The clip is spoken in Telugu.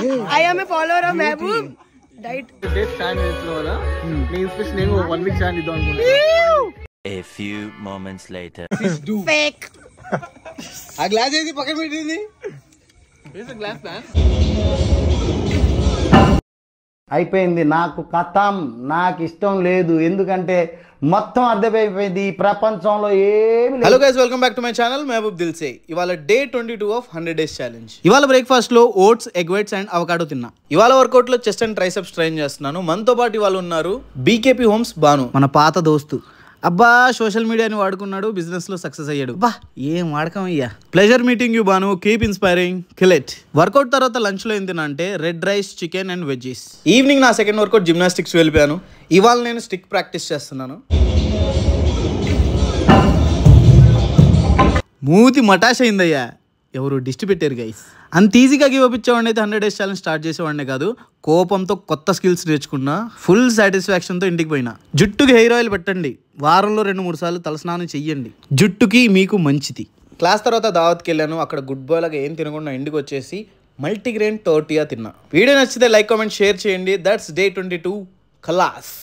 I am a follower of Mehboob. Diet. A few moments later. Fake. ఆ గ్లాస్ ఏది పక్కన పెట్టింది? అయిపోయింది. నాకు కథం, నాకు ఇష్టం లేదు. ఎందుకంటే మొత్తం అర్థమైపోయింది ఈ ప్రపంచంలో ఏమి. Hello guys, welcome back to my channel Mahaboob Dilse. ఇవాళ డే 22 ఆఫ్ 100 days ఛాలెంజ్. ఇవాళ బ్రేక్ఫాస్ట్ లో oats, egg whites and avocado తిన్నా. ఇవాళ వర్కౌట్ లో చెస్ట్ అండ్ ట్రైసెప్స్ ట్రైన్ చేస్తున్నాను. మనతో పాటు ఇవాళ ఉన్నారు బీకేపీ హోమ్స్ బాను, మన పాత దోస్తు. అబ్బా సోషల్ మీడియాని వాడుకున్నాడు, బిజినెస్ లో సక్సెస్ అయ్యాడు. బా ఏం వాడకం అయ్యా. Pleasure meeting you Banu, keep inspiring, kill it. Workout తర్వాత లంచ్ లో ఏం తిన్నా అంటే red rice, chicken and veggies. Evening నా సెకండ్ వర్కౌట్ జిమ్నాస్టిక్స్ వెళ్ళిపోయాను. ఇవాళ నేను స్టిక్ ప్రాక్టీస్ చేస్తున్నాను. మూతి మటాష్ అయిందయ్యా, ఎవరు దిష్టి పెట్టారు గైస్. అంత ఈజీగా గివ్ అప్ ఇచ్చేవాడిని అయితే 100 days ఛాలెంజ్ స్టార్ట్ చేసేవాడినే కాదు. కోపంతో కొత్త స్కిల్స్ నేర్చుకున్నా, ఫుల్ సాటిస్ఫాక్షన్తో ఇంటికి పోయినా. జుట్టుకి హెయిర్ ఆయిల్ పెట్టండి, వారంలో 2-3 సార్లు తలస్నానం చెయ్యండి, జుట్టుకి మీకు మంచిది. క్లాస్ తర్వాత దావత్కి వెళ్ళాను. అక్కడ గుడ్ బాయ్ లాగా ఏం తినకుండా ఇంటికి వచ్చేసి మల్టీగ్రెయిన్ టోర్టియా తిన్నా. వీడియో నచ్చితే లైక్, కామెంట్, షేర్ చేయండి. That's day 22 ఖలాస్.